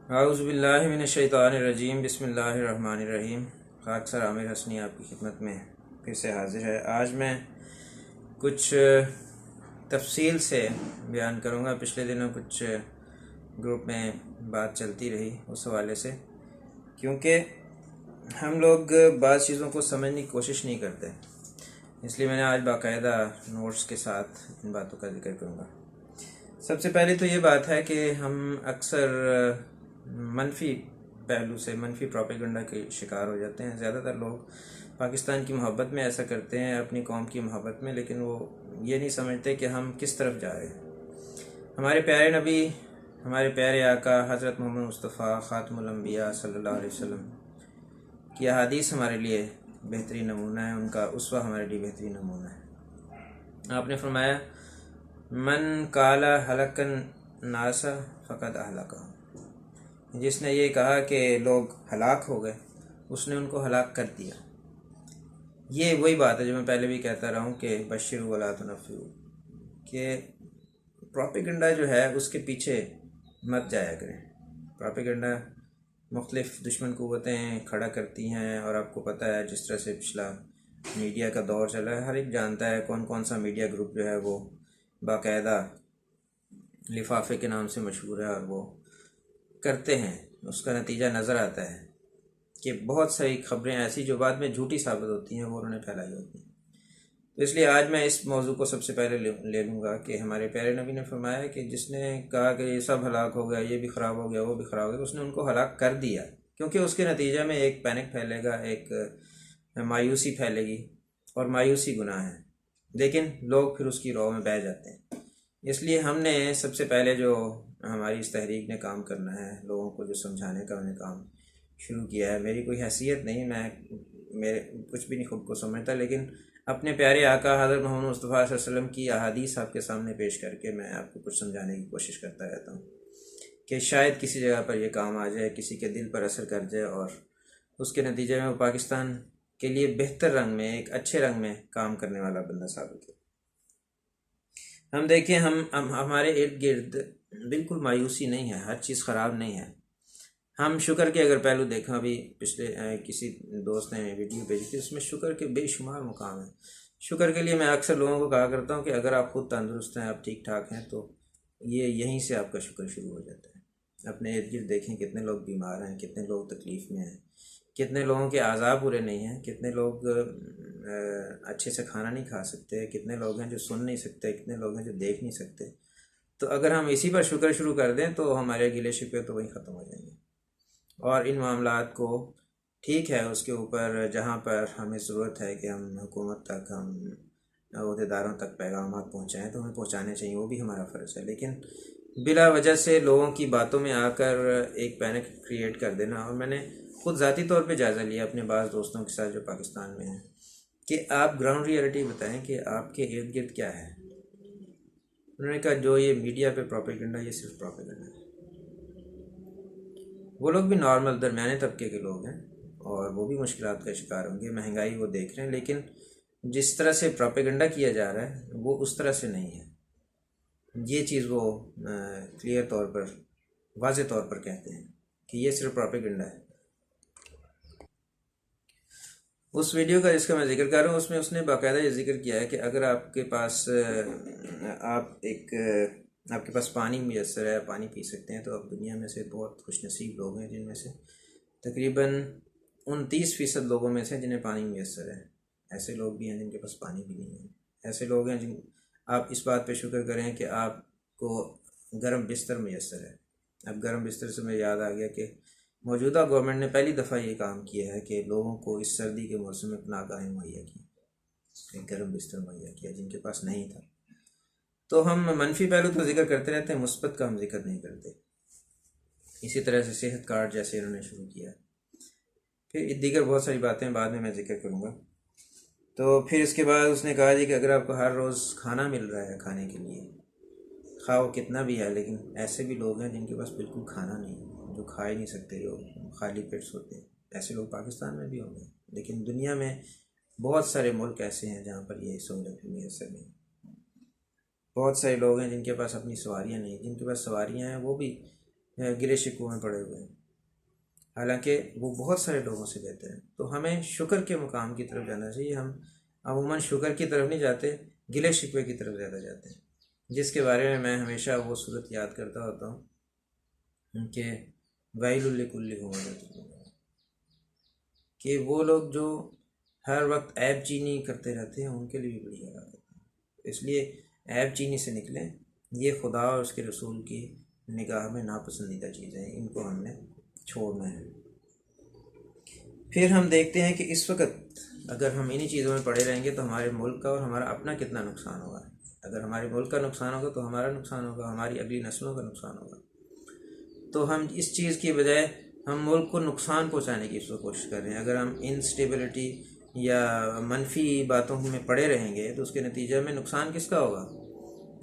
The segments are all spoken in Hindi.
आउज़ुबिल्लाहिमिनश्शैतानिर्रजीम बिस्मिल्लाहिर्रहमानिर्रहीम। खाकसर आमिर हसनी आपकी खिदमत में फिर से हाजिर है। आज मैं कुछ तफसील से बयान करूँगा। पिछले दिनों कुछ ग्रुप में बात चलती रही उस हवाले से, क्योंकि हम लोग बाज़ चीज़ों को समझने की कोशिश नहीं करते, इसलिए मैंने आज बाकायदा नोट्स के साथ इन बातों का जिक्र करूँगा। सबसे पहले तो ये बात है कि हम अक्सर मनफी पहलू से, मनफी प्रोपेगेंडा के शिकार हो जाते हैं। ज़्यादातर लोग पाकिस्तान की मोहब्बत में ऐसा करते हैं, अपनी कौम की मोहब्बत में, लेकिन वो ये नहीं समझते कि हम किस तरफ जा रहे हैं। हमारे प्यारे नबी, हमारे प्यारे आका हज़रत मोहम्मद मुस्तफ़ा ख़ातमुल अंबिया सल्लल्लाहु अलैहि वसल्लम की अहादीस हमारे लिए बेहतरीन नमूना है, उनका उसवा हमारे लिए बेहतरीन नमूना है। आपने फरमाया, मन काला हलकन नासा फ़कद अहलका, जिसने ये कहा कि लोग हलाक हो गए, उसने उनको हलाक कर दिया। ये वही बात है जो मैं पहले भी कहता रहा हूँ कि बशिर वला तुनफ़िरू, कि प्रोपेगेंडा जो है उसके पीछे मत जाया करें। प्रोपेगेंडा मुख्तलिफ़ दुश्मन क़ुव्वतें खड़ा करती हैं, और आपको पता है जिस तरह से पिछला मीडिया का दौर चला है, हर एक जानता है कौन कौन सा मीडिया ग्रुप जो है वो बाकायदा लिफाफे के नाम से मशहूर है, और वो करते हैं। उसका नतीजा नज़र आता है कि बहुत सारी खबरें ऐसी जो बाद में झूठी साबित होती हैं, वो उन्होंने फैलाई होती हैं। तो इसलिए आज मैं इस मौजू को सबसे पहले ले लूँगा कि हमारे प्यारे नबी ने फरमाया कि जिसने कहा कि ये सब हलाक हो गया, ये भी ख़राब हो गया, वो भी ख़राब हो गया, उसने उनको हलाक कर दिया, क्योंकि उसके नतीजे में एक पैनिक फैलेगा, एक मायूसी फैलेगी, और मायूसी गुनाह है, लेकिन लोग फिर उसकी राह में बह जाते हैं। इसलिए हमने सबसे पहले जो हमारी इस तहरीक ने काम करना है, लोगों को जो समझाने का हमने काम शुरू किया है। मेरी कोई हैसियत नहीं, मेरे कुछ भी नहीं खुद को समझता, लेकिन अपने प्यारे आका हज़रत मोहम्मद मुस्तफ़ा सल्लल्लाहु अलैहि वसल्लम की अहादीस आपके सामने पेश करके मैं आपको कुछ समझाने की कोशिश करता रहता हूँ कि शायद किसी जगह पर यह काम आ जाए, किसी के दिल पर असर कर जाए, और उसके नतीजे में वो पाकिस्तान के लिए बेहतर रंग में, एक अच्छे रंग में काम करने वाला बंदा साबित हो। हम देखें, हम हमारे इर्द गिर्द बिल्कुल मायूसी नहीं है, हर चीज़ ख़राब नहीं है। हम शुक्र के अगर पहलू देखा, अभी पिछले किसी दोस्त ने वीडियो भेजी थी, उसमें शुक्र के बेशुमार मुकाम है। शुक्र के लिए मैं अक्सर लोगों को कहा करता हूँ कि अगर आप खुद तंदुरुस्त हैं, आप ठीक ठाक हैं, तो ये यहीं से आपका शुक्र शुरू हो जाता है। अपने इर्द गिर्द देखें कितने लोग बीमार हैं, कितने लोग तकलीफ़ में हैं, कितने लोगों के आज़ा पूरे नहीं हैं, कितने लोग अच्छे से खाना नहीं खा सकते, कितने लोग हैं जो सुन नहीं सकते, कितने लोग हैं जो देख नहीं सकते। तो अगर हम इसी पर शुक्र शुरू कर दें तो हमारे गिले शिकवे तो वहीं ख़त्म हो जाएंगे, और इन मामलात को ठीक है उसके ऊपर जहाँ पर हमें ज़रूरत है कि हम हुकूमत तक, हम अहदेदारों तक पैगाम पहुँचाएँ तो हमें पहुँचाने चाहिए, वो भी हमारा फ़र्ज़ है। लेकिन बिला वजह से लोगों की बातों में आकर एक पैनिक क्रिएट कर देना, और मैंने खुद ज़ाती तौर पे जायज़ा लिया अपने बाज़ दोस्तों के साथ जो पाकिस्तान में हैं, कि आप ग्राउंड रियलिटी बताएं कि आपके इर्द गिर्द क्या है। उन्होंने कहा जो ये मीडिया पे प्रोपेगेंडा, ये सिर्फ प्रोपेगेंडा है। वो लोग भी नॉर्मल दरमियाने तबके के लोग हैं, और वो भी मुश्किलात का शिकार होंगे, महंगाई वो देख रहे हैं, लेकिन जिस तरह से प्रोपेगेंडा किया जा रहा है वो उस तरह से नहीं है। ये चीज़ वो क्लियर तौर पर, वाज़े तौर पर कहते हैं कि ये सिर्फ प्रोपेगेंडा है। उस वीडियो का जिसका मैं जिक्र कर रहा हूँ, उसमें उसने बाकायदा ये जिक्र किया है कि अगर आपके पास आपके पास पानी मुयस्सर है, पानी पी सकते हैं, तो आप दुनिया में से बहुत खुशनसीब लोग हैं, जिनमें से तकरीबन 29% लोगों में से जिन्हें पानी मुयस्सर है। ऐसे लोग भी हैं जिनके पास पानी भी नहीं है। ऐसे लोग हैं जिन आप इस बात पे शुक्र करें कि आपको गर्म बिस्तर मुयस्सर है। अब गर्म बिस्तर से मुझे याद आ गया कि मौजूदा गवर्नमेंट ने पहली दफ़ा ये काम किया है कि लोगों को इस सर्दी के मौसम में पनाहगाहें मुहैया की, एक गर्म बिस्तर मुहैया किया जिनके पास नहीं था। तो हम मनफी पहलू तो जिक्र करते रहते हैं, मुस्बत का हम जिक्र नहीं करते। इसी तरह से सेहत कार्ड जैसे इन्होंने शुरू किया, फिर दीगर बहुत सारी बातें बाद में मैं जिक्र करूँगा। तो फिर इसके बाद उसने कहा जी कि अगर आपको हर रोज़ खाना मिल रहा है खाने के लिए, खा वो कितना भी है, लेकिन ऐसे भी लोग हैं जिनके पास बिल्कुल खाना नहीं है, जो खा ही नहीं सकते, जो खाली पेट सोते हैं। ऐसे लोग पाकिस्तान में भी होंगे, लेकिन दुनिया में बहुत सारे मुल्क ऐसे हैं जहाँ पर ये सहूलत मैसर नहीं। बहुत सारे लोग हैं जिनके पास अपनी सवारियाँ नहीं, जिनके पास सवारियाँ हैं वो भी गिले शिकवों में पड़े हुए हैं, हालांकि वो बहुत सारे लोगों से बेहतर हैं। तो हमें शुक्र के मुकाम की तरफ जाना चाहिए। हम अमूमन शुक्र की तरफ नहीं जाते, गिले शिकवे की तरफ ज़्यादा जाते हैं, जिसके बारे में मैं हमेशा वो सूरत याद करता होता हूँ कि वाइलुल लिकुल्ली हुमज़तिन, कि वो लोग जो हर वक्त ऐब चीनी करते रहते हैं उनके लिए भी बड़ी हलाकत है। इसलिए ऐब चीनी से निकलें। ये खुदा और उसके रसूल की निगाह में नापसंदीदा चीज़ें हैं, इनको हमने छोड़ना है। फिर हम देखते हैं कि इस वक्त अगर हम इन्हीं चीज़ों में पड़े रहेंगे तो हमारे मुल्क का और हमारा अपना कितना नुकसान होगा। अगर हमारे मुल्क का नुकसान होगा तो हमारा नुकसान होगा, हमारी अगली नस्लों का नुकसान होगा। तो हम इस चीज़ की बजाय हम मुल्क को नुकसान पहुंचाने की कोशिश कर रहे हैं। अगर हम इंस्टेबिलिटी या मनफी बातों में पड़े रहेंगे तो उसके नतीजे में नुकसान किसका होगा?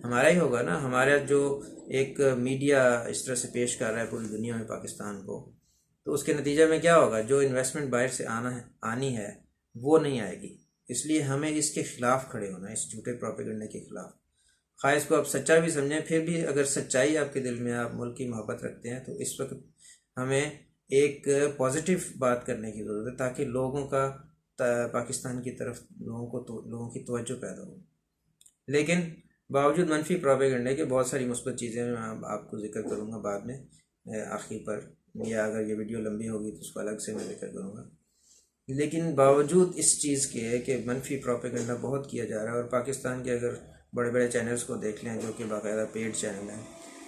हमारा ही होगा ना। हमारा जो एक मीडिया इस तरह से पेश कर रहा है पूरी दुनिया में पाकिस्तान को, तो उसके नतीजे में क्या होगा? जो इन्वेस्टमेंट बाहर से आनी है वो नहीं आएगी। इसलिए हमें इसके ख़िलाफ़ खड़े होना है, इस झूठे प्रोपेगेंडे के ख़िलाफ़। ख़ास इसको आप सच्चा भी समझें, फिर भी अगर सच्चाई आपके दिल में, आप मुल्क की मोहब्बत रखते हैं, तो इस वक्त हमें एक पॉजिटिव बात करने की ज़रूरत है ताकि लोगों का पाकिस्तान की तरफ लोगों की तवज्जो पैदा हो। लेकिन बावजूद मनफी प्रोपेगेंडे के बहुत सारी मुस्बत चीज़ें मैं आपको जिक्र करूँगा बाद में आखिर पर, या अगर ये वीडियो लंबी होगी तो उसको अलग से मैं जिक्र करूँगा। लेकिन बावजूद इस चीज़ के कि मनफी प्रोपेगेंडा बहुत किया जा रहा है, और पाकिस्तान के अगर बड़े बड़े चैनल्स को देख लें जो कि बाकायदा पेड चैनल हैं,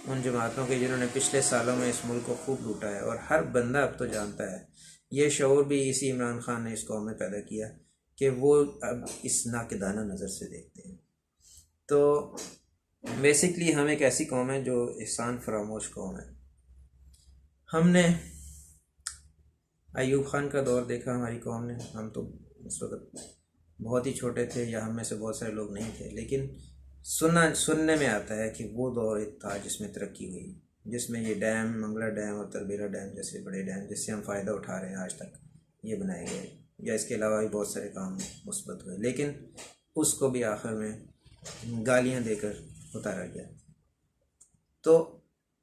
उन जमातों के जिन्होंने पिछले सालों में इस मुल्क को खूब लूटा है, और हर बंदा अब तो जानता है, ये शऊर भी इसी इमरान खान ने इस कौम में पैदा किया कि वो अब इस नाकिदाना नज़र से देखते हैं। तो बेसिकली हम एक ऐसी कौम है जो एहसान फरामोश कौम है। हमने अयूब खान का दौर देखा हमारी कौम ने। हम तो उस वक्त बहुत ही छोटे थे, या हम में से बहुत सारे लोग नहीं थे, लेकिन सुनने में आता है कि वो दौर एक था जिसमें तरक्की हुई, जिसमें ये डैम, मंगला डैम और तरबेला डैम जैसे बड़े डैम जिससे हम फ़ायदा उठा रहे हैं आज तक, ये बनाए गए, या इसके अलावा भी बहुत सारे काम मुस्बत हुए। लेकिन उसको भी आखिर में गालियाँ देकर उतारा गया। तो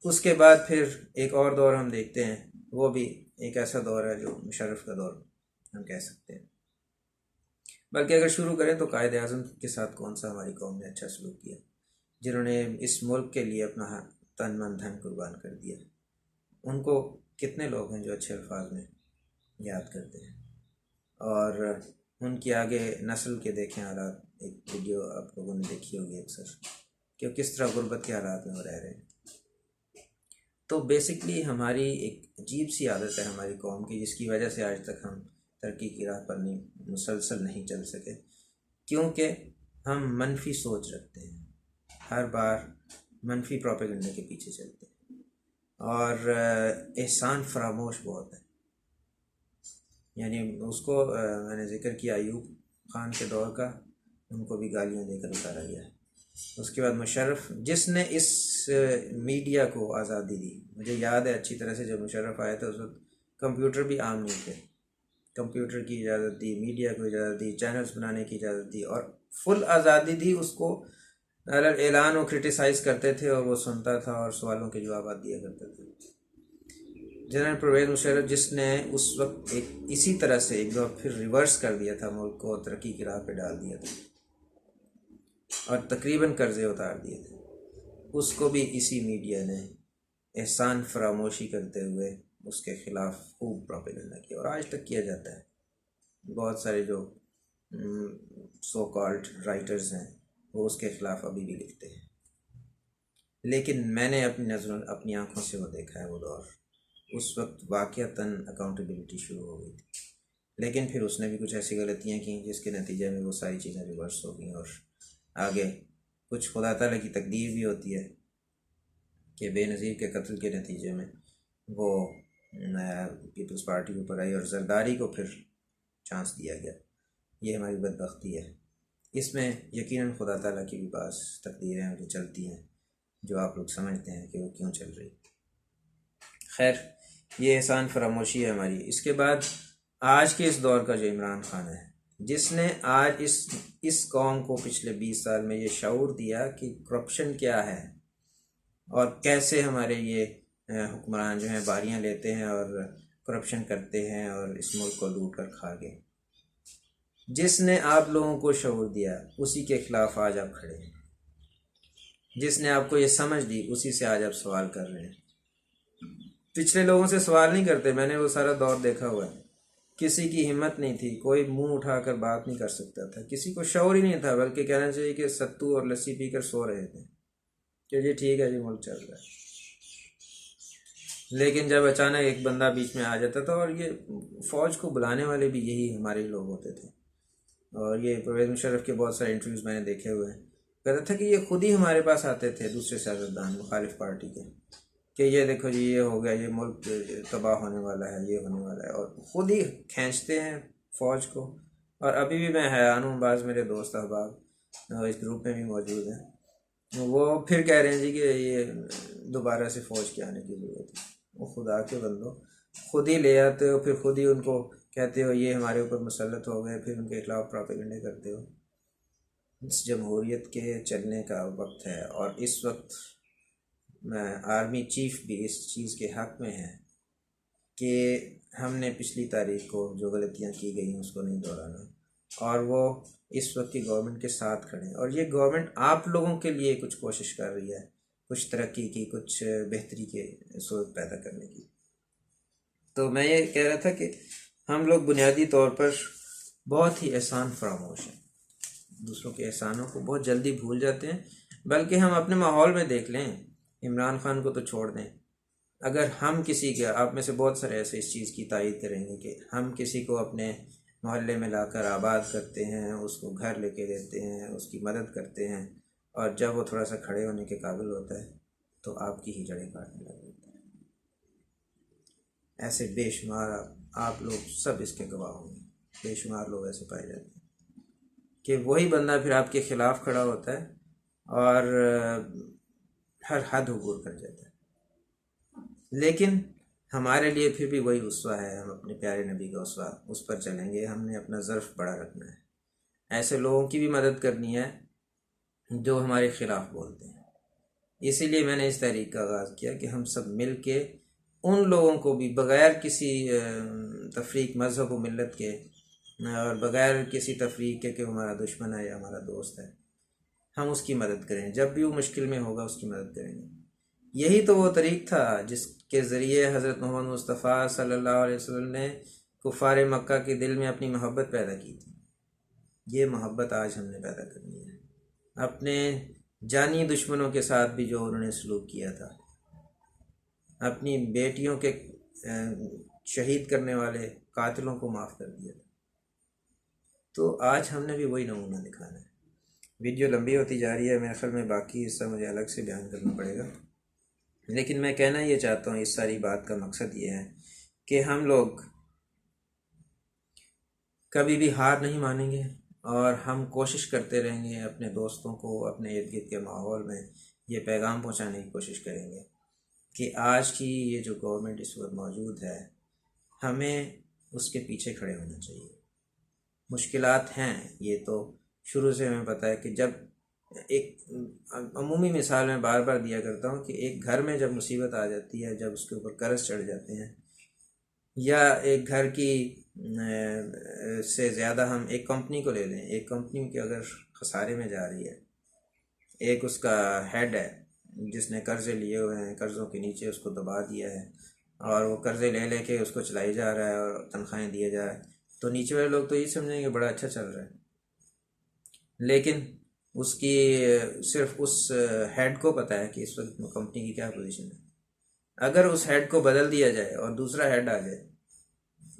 उसके बाद फिर एक और दौर हम देखते हैं, वो भी एक ऐसा दौर है जो मुशर्रफ का दौर हम कह सकते हैं। बल्कि अगर शुरू करें तो कायद आज़म के साथ कौन सा हमारी कौम ने अच्छा सलूक किया, जिन्होंने इस मुल्क के लिए अपना तन मन धन कुर्बान कर दिया। उनको कितने लोग हैं जो अच्छे अल्फाज में याद करते हैं, और उनकी आगे नस्ल के देखें हालात। एक वीडियो आप लोगों ने देखी होगी अक्सर, कि किस तरह गुर्बत के हालात में वो रह रहे हैं। तो बेसिकली हमारी एक अजीब सी आदत है हमारी कौम की, जिसकी वजह से आज तक हम तरक्की की राह पर मुसलसल नहीं चल सके, क्योंकि हम मनफी सोच रखते हैं, हर बार मनफी प्रोपेगेंडे के पीछे चलते हैं, और एहसान फरामोश बहुत है। यानी उसको मैंने जिक्र किया अयूब खान के दौर का, उनको भी गालियाँ देकर उतारा गया है। उसके बाद मुशर्रफ, जिसने इस मीडिया को आज़ादी दी। मुझे याद है अच्छी तरह से, जब मुशर्रफ आया था उस वक्त कंप्यूटर भी आम नहीं थे। कंप्यूटर की इजाज़त दी, मीडिया को इजाज़त दी, चैनल्स बनाने की इजाज़त दी, और फुल आज़ादी दी उसको। ऐलान वो क्रिटिसाइज़ करते थे और वो सुनता था और सवालों के जवाब दिया करते थे। जनरल परवेज़ मुशर्रफ, जिसने उस वक्त एक इसी तरह से एक बार फिर रिवर्स कर दिया था मुल्क को, तरक्की की राह पे डाल दिया था और तकरीबन कर्जे उतार दिए थे, उसको भी इसी मीडिया ने एहसान फरामोशी करते हुए उसके ख़िलाफ़ खूब प्रोपेगेंडा किया, और आज तक किया जाता है। बहुत सारे जो सो कॉल्ड राइटर्स हैं वो उसके ख़िलाफ़ अभी भी लिखते हैं। लेकिन मैंने अपनी नज़रों, अपनी आँखों से वो देखा है वो दौर। उस वक्त वाक़अतन अकाउंटेबिलिटी शुरू हो गई थी, लेकिन फिर उसने भी कुछ ऐसी गलतियाँ की जिसके नतीजे में वो सारी चीज़ें रिवर्स हो गई, और आगे कुछ खुदा ताला की तकदीर भी होती है कि बेनज़ीर के कत्ल के नतीजे में वो पीपल्स पार्टी के ऊपर आई और जरदारी को फिर चांस दिया गया। ये हमारी बदबख्ती है। इसमें यकीनन खुदा ताला की भी पास तकदीरें हैं जो चलती हैं, जो आप लोग समझते हैं कि वो क्यों चल रही। खैर, ये एहसान फरामोशी है हमारी। इसके बाद आज के इस दौर का जो इमरान खान है, जिसने आज इस कौम को पिछले 20 साल में ये शऊर दिया कि करप्शन क्या है और कैसे हमारे ये हुक्मरान जो हैं बारियां लेते हैं और करप्शन करते हैं और इस मुल्क को लूट कर खा गए। जिसने आप लोगों को शऊर दिया उसी के ख़िलाफ़ आज आप खड़े हैं। जिसने आपको ये समझ दी उसी से आज आप सवाल कर रहे हैं। पिछले लोगों से सवाल नहीं करते, मैंने वो सारा दौर देखा हुआ है। किसी की हिम्मत नहीं थी, कोई मुंह उठाकर बात नहीं कर सकता था, किसी को शऊर ही नहीं था, बल्कि कहना चाहिए कि सत्तू और लस्सी पीकर सो रहे थे कि जी ठीक है जी मुल्क चल रहा है। लेकिन जब अचानक एक बंदा बीच में आ जाता था, और ये फ़ौज को बुलाने वाले भी यही हमारे लोग होते थे, और ये परवेज़ मुशर्रफ के बहुत सारे इंटरव्यूज़ मैंने देखे हुए हैं, कहता था कि ये खुद ही हमारे पास आते थे दूसरे सियासतदान मुखालिफ पार्टी के, कि ये देखो जी ये हो गया, ये मुल्क तबाह होने वाला है, ये होने वाला है, और ख़ुद ही खींचते हैं फ़ौज को। और अभी भी मैं हैरान हूँ, बाज़ मेरे दोस्त अहबाब इस ग्रुप में भी मौजूद हैं, वो फिर कह रहे हैं जी कि ये दोबारा से फ़ौज के आने की ज़रूरत है। वो खुदा के बंदो, खुद ही ले आते हो, फिर खुद ही उनको कहते हो ये हमारे ऊपर मुसल्लत हो गए, फिर उनके खिलाफ प्रोपेगेंडे करते हो। इस जमहूरियत के चलने का वक्त है, और इस वक्त आर्मी चीफ भी इस चीज़ के हक़ में है कि हमने पिछली तारीख को जो गलतियां की गई हैं उसको नहीं दोहराना, और वो इस वक्त की गवर्नमेंट के साथ खड़े हैं। और ये गवर्नमेंट आप लोगों के लिए कुछ कोशिश कर रही है, कुछ तरक्की की, कुछ बेहतरी के सूरत पैदा करने की। तो मैं ये कह रहा था कि हम लोग बुनियादी तौर पर बहुत ही एहसान फरामोश हैं, दूसरों के एहसानों को बहुत जल्दी भूल जाते हैं। बल्कि हम अपने माहौल में देख लें, इमरान खान को तो छोड़ दें, अगर हम किसी के, आप में से बहुत सारे ऐसे इस चीज़ की तारीफ़ करेंगे कि हम किसी को अपने मोहल्ले में लाकर आबाद करते हैं, उसको घर लेके देते हैं, उसकी मदद करते हैं, और जब वो थोड़ा सा खड़े होने के काबिल होता है तो आपकी ही जड़ें काटने लग जाता है। ऐसे बेशुमार आप लोग सब इसके गवाह होंगे, बेशुमार लोग ऐसे पाए जाते हैं कि वही बंदा फिर आपके ख़िलाफ़ खड़ा होता है और हर हद अबूर कर जाता है। लेकिन हमारे लिए फिर भी वही उसवा है, हम अपने प्यारे नबी का उसवा, उस पर चलेंगे। हमने अपना ज़र्फ़ बड़ा रखना है, ऐसे लोगों की भी मदद करनी है जो हमारे ख़िलाफ़ बोलते हैं। इसीलिए मैंने इस तहरीक का आगाज़ किया कि हम सब मिल के उन लोगों को भी बग़ैर किसी तफरीक मज़हब व मिल्लत के, और बग़ैर किसी तफरीक के कि हमारा दुश्मन है या हमारा दोस्त है, हम उसकी मदद करें। जब भी वो मुश्किल में होगा उसकी मदद करेंगे। यही तो वो तरीक़ था जिसके ज़रिए हज़रत मोहम्मद मुस्तफ़ा सल्लल्लाहु अलैहि वसल्लम ने कुफ़ार मक्का के दिल में अपनी मोहब्बत पैदा की थी। ये मोहब्बत आज हमने पैदा करनी है। अपने जानी दुश्मनों के साथ भी जो उन्होंने सलूक किया था, अपनी बेटियों के शहीद करने वाले कातिलों को माफ़ कर दिया था, तो आज हमने भी वही नमूना दिखाना है। वीडियो लंबी होती जा रही है, मेरे ख्याल में बाकी हिस्सा मुझे अलग से बयान करना पड़ेगा, लेकिन मैं कहना ये चाहता हूँ, इस सारी बात का मकसद ये है कि हम लोग कभी भी हार नहीं मानेंगे, और हम कोशिश करते रहेंगे अपने दोस्तों को, अपने इर्द गिर्द के माहौल में ये पैगाम पहुँचाने की कोशिश करेंगे कि आज की ये जो गवर्नमेंट इस वक्त मौजूद है, हमें उसके पीछे खड़े होना चाहिए। मुश्किलात हैं, ये तो शुरू से हमें पता है कि जब एक अमूमी मिसाल मैं बार बार दिया करता हूँ कि एक घर में जब मुसीबत आ जाती है, जब उसके ऊपर कर्ज चढ़ जाते हैं, या एक घर की से ज़्यादा हम एक कंपनी को ले लें, एक कंपनी की अगर खसारे में जा रही है, एक उसका हेड है जिसने कर्ज़े लिए हुए हैं, कर्ज़ों के नीचे उसको दबा दिया है, और वो कर्ज़े ले लेके उसको चलाई जा रहा है और तनख्वाहें दिए जा रहा है, तो नीचे वाले लोग तो ये समझेंगे बड़ा अच्छा चल रहा है। लेकिन उसकी सिर्फ उस हेड को पता है कि इस वक्त कंपनी की क्या पोजीशन है। अगर उस हेड को बदल दिया जाए और दूसरा हेड आ जाए,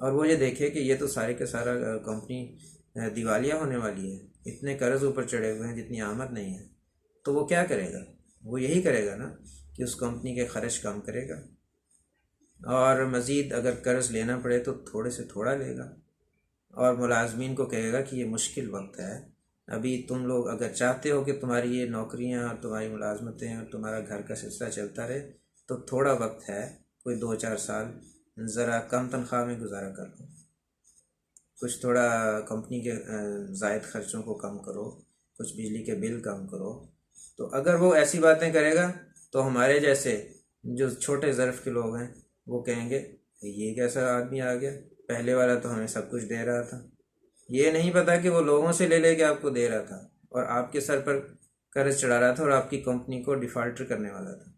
और वो ये देखे कि ये तो सारे के सारा कंपनी दिवालिया होने वाली है, इतने कर्ज ऊपर चढ़े हुए हैं जितनी आमद नहीं है, तो वो क्या करेगा? वो यही करेगा ना कि उस कंपनी के ख़र्च कम करेगा, और मज़ीद अगर कर्ज़ लेना पड़े तो थोड़े से थोड़ा लेगा, और मुलाजमीन को कहेगा कि ये मुश्किल वक्त है, अभी तुम लोग अगर चाहते हो कि तुम्हारी ये नौकरियां और तुम्हारी मुलाजमतें और तुम्हारा घर का सिलसिला चलता रहे, तो थोड़ा वक्त है, कोई 2-4 साल ज़रा कम तनख्वाह में गुजारा कर लो, कुछ थोड़ा कंपनी के ज़ायद ख़र्चों को कम करो, कुछ बिजली के बिल कम करो। तो अगर वो ऐसी बातें करेगा तो हमारे जैसे जो छोटे ज़र्फ़ के लोग हैं वो कहेंगे ये कैसा आदमी आ गया, पहले वाला तो हमें सब कुछ दे रहा था। ये नहीं पता कि वो लोगों से ले लेके आपको दे रहा था और आपके सर पर कर्ज चढ़ा रहा था और आपकी कंपनी को डिफ़ॉल्टर करने वाला था।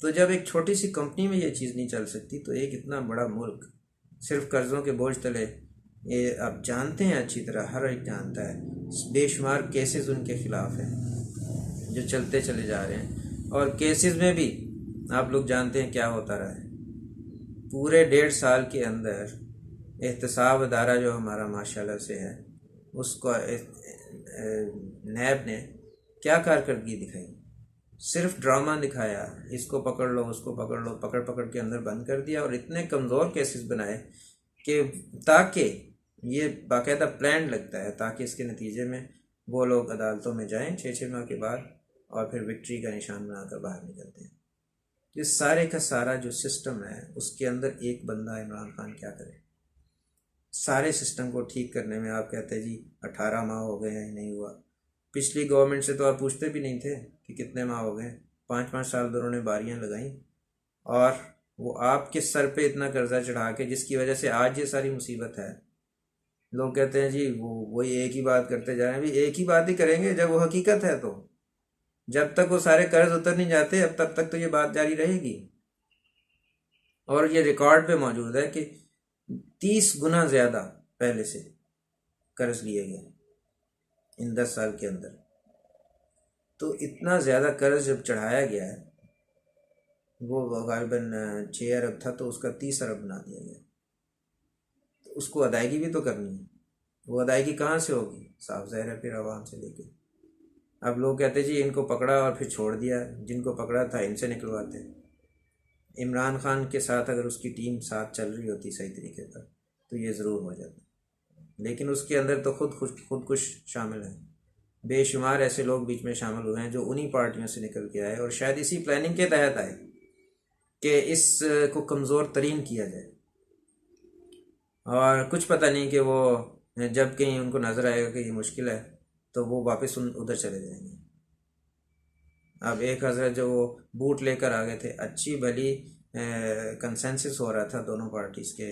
तो जब एक छोटी सी कंपनी में ये चीज़ नहीं चल सकती तो एक इतना बड़ा मुल्क सिर्फ कर्ज़ों के बोझ तले, ये आप जानते हैं अच्छी तरह, हर एक जानता है, बेशुमार केसेस उनके ख़िलाफ़ हैं जो चलते चले जा रहे हैं। और केसेस में भी आप लोग जानते हैं क्या होता रहा है। पूरे 1.5 साल के अंदर एहतसाब अदारा जो हमारा माशाल्लाह से है, उसको नैब ने क्या कारकर्दगी दिखाई, सिर्फ ड्रामा दिखाया, इसको पकड़ लो उसको पकड़ लो, पकड़ पकड़ के अंदर बंद कर दिया और इतने कमज़ोर केसेस बनाए कि ताकि ये बाकायदा प्लान लगता है ताकि इसके नतीजे में वो लोग अदालतों में जाएं 6-6 माह के बाद और फिर विक्ट्री का निशान बनाकर बाहर निकलते हैं। ये सारे का सारा जो सिस्टम है उसके अंदर एक बंदा इमरान खान क्या करे। सारे सिस्टम को ठीक करने में आप कहते हैं जी 18 माह हो गए हैं, नहीं हुआ। पिछली गवर्नमेंट से तो आप पूछते भी नहीं थे कि कितने माह हो गए। 5-5 साल दोनों ने बारियां लगाई और वो आपके सर पे इतना कर्जा चढ़ा के जिसकी वजह से आज ये सारी मुसीबत है। लोग कहते हैं जी वही एक ही बात करते जा रहे हैं। अभी एक ही बात ही करेंगे जब वो हकीकत है, तो जब तक वो सारे कर्ज उतर नहीं जाते अब तब तक तो ये बात जारी रहेगी। और ये रिकॉर्ड पे मौजूद है कि 30 गुना ज़्यादा पहले से कर्ज लिए गए इन 10 साल के अंदर। तो इतना ज़्यादा कर्ज जब चढ़ाया गया है, वो गालिबन 6 अरब था तो उसका 30 अरब बना दिया गया, तो उसको अदायगी भी तो करनी है। वो अदायगी कहाँ से होगी? साफ ज़ाहिर है फिर आवाम से लेके। अब लोग कहते जी इनको पकड़ा और फिर छोड़ दिया, जिनको पकड़ा था इनसे निकलवाते। इमरान खान के साथ अगर उसकी टीम साथ चल रही होती सही तरीके पर तो ये ज़रूर हो जाता, लेकिन उसके अंदर तो खुद कुछ शामिल है। बेशुमार ऐसे लोग बीच में शामिल हुए हैं जो उन्हीं पार्टियों से निकल के आए और शायद इसी प्लानिंग के तहत आए कि इस को कमज़ोर तरीन किया जाए। और कुछ पता नहीं कि वो जब कहीं उनको नज़र आएगा कि ये मुश्किल है तो वो वापस उधर चले जाएंगे। अब एक हज़रत जो वो बूट लेकर आ गए थे, अच्छी भली कंसेंसस हो रहा था दोनों पार्टीज़ के,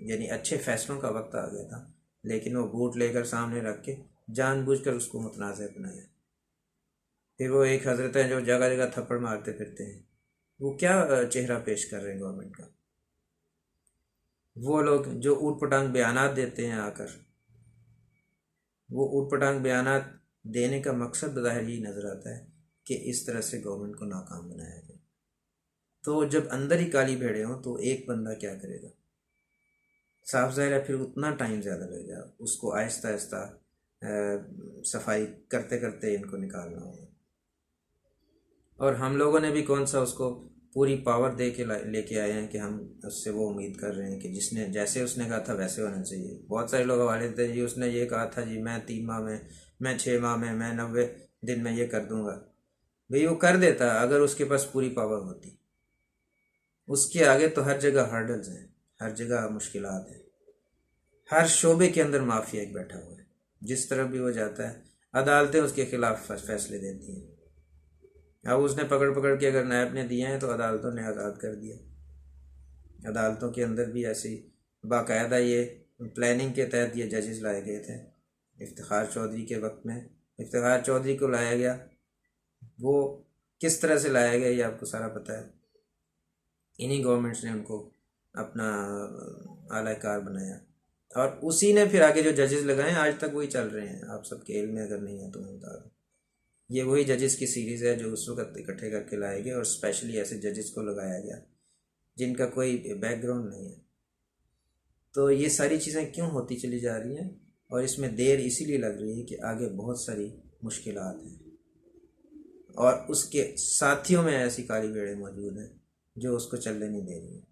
यानी अच्छे फैसलों का वक्त आ गया था, लेकिन वो बूट लेकर सामने रख के जानबूझकर उसको मुतनाज़ बनाया। फिर वो एक हज़रत हैं जो जगह जगह थप्पड़ मारते फिरते हैं। वो क्या चेहरा पेश कर रहे हैं गवर्नमेंट का। वो लोग जो ऊट पटांग बयानात देते हैं आकर, वो ऊट पटांग बयानात देने का मकसद ज़ाहिर यही नज़र आता है कि इस तरह से गवर्नमेंट को नाकाम बनाया जाए। तो जब अंदर ही काली भेड़े हों तो एक बंदा क्या करेगा? साफ ज़ाहिर है फिर उतना टाइम ज़्यादा लगेगा, उसको आहिस्ता आहिस्ता सफाई करते करते इनको निकालना होगा। और हम लोगों ने भी कौन सा उसको पूरी पावर दे के लेके आए हैं कि हम उससे वो उम्मीद कर रहे हैं कि जिसने जैसे उसने कहा था वैसे होना चाहिए। बहुत सारे लोग हवाले देते हैं जी उसने ये कहा था जी मैं 3 माह में, मैं 6 माह में, मैं 90 दिन में ये कर दूंगा। भाई वो कर देता अगर उसके पास पूरी पावर होती। उसके आगे तो हर जगह हर्डल्स हैं, हर जगह मुश्किलात हैं, हर शोबे के अंदर माफिया एक बैठा हुआ है। जिस तरफ भी वो जाता है अदालतें उसके खिलाफ फैसले देती हैं। अब उसने पकड़ पकड़ के अगर नैब ने दिए हैं तो अदालतों ने आज़ाद कर दिया। अदालतों के अंदर भी ऐसी बाकायदा ये प्लानिंग के तहत ये जजेस लाए गए थे। इफ्तिखार चौधरी के वक्त में इफ्तिखार चौधरी को लाया गया, वो किस तरह से लाया गया ये आपको सारा पता है। इन्हीं गवर्नमेंट्स ने उनको अपना आलाकार बनाया और उसी ने फिर आगे जो जजेस लगाए आज तक वही चल रहे हैं। आप सबके इल्म में अगर नहीं है तो मैं बता दूँ, ये वही जजेस की सीरीज़ है जो उस वक्त इकट्ठे करके लाए गए और स्पेशली ऐसे जजेस को लगाया गया जिनका कोई बैकग्राउंड नहीं है। तो ये सारी चीज़ें क्यों होती चली जा रही हैं और इसमें देर इसीलिए लग रही है कि आगे बहुत सारी मुश्किलात हैं और उसके साथियों में ऐसी काली भेड़ें मौजूद हैं जो उसको चलने नहीं दे रही हैं।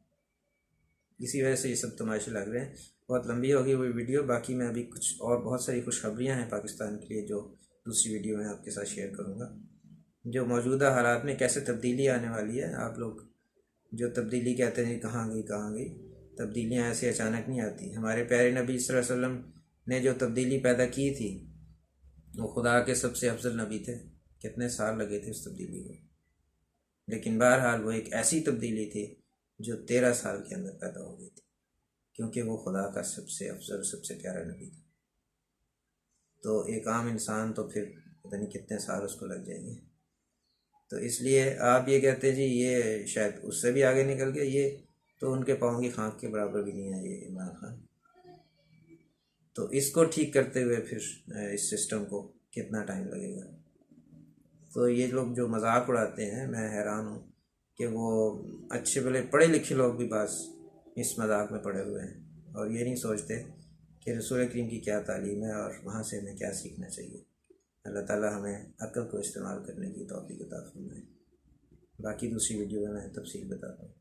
इसी वजह से ये सब तमाशे लग रहे हैं। बहुत लंबी होगी वो वीडियो, बाकी मैं अभी कुछ और बहुत सारी खुशखबरियाँ हैं पाकिस्तान के लिए जो दूसरी वीडियो में आपके साथ शेयर करूँगा। जो मौजूदा हालात में कैसे तब्दीली आने वाली है, आप लोग जो तब्दीली कहते हैं कहाँ गई, तब्दीलियाँ ऐसे अचानक नहीं आती। हमारे प्यारे नबी सल्लल्लाहु अलैहि वसल्लम ने जो तब्दीली पैदा की थी वो खुदा के सबसे अफजल नबी थे, कितने साल लगे थे उस तब्दीली को। लेकिन बहरहाल वो एक ऐसी तब्दीली थी जो 13 साल के अंदर पैदा हो गई थी, क्योंकि वो खुदा का सबसे अफजल, सबसे प्यारा नबी था। तो एक आम इंसान तो फिर पता नहीं कितने साल उसको लग जाएंगे। तो इसलिए आप ये कहते जी ये शायद उससे भी आगे निकल गए, ये तो उनके पाँव की खांख के बराबर भी नहीं है ये इमरान खान। तो इसको ठीक करते हुए फिर इस सिस्टम को कितना टाइम लगेगा। तो ये लोग जो मजाक उड़ाते हैं, मैं हैरान हूँ कि वो अच्छे भले पढ़े लिखे लोग भी बस इस मजाक में पड़े हुए हैं और ये नहीं सोचते कि रसूल करीम की क्या तालीम है और वहाँ से हमें क्या सीखना चाहिए। अल्लाह ताला हमें अक्ल को इस्तेमाल करने की तौफीक अता फरमाए। बाकी दूसरी वीडियो में मैं तफसील बताता हूँ।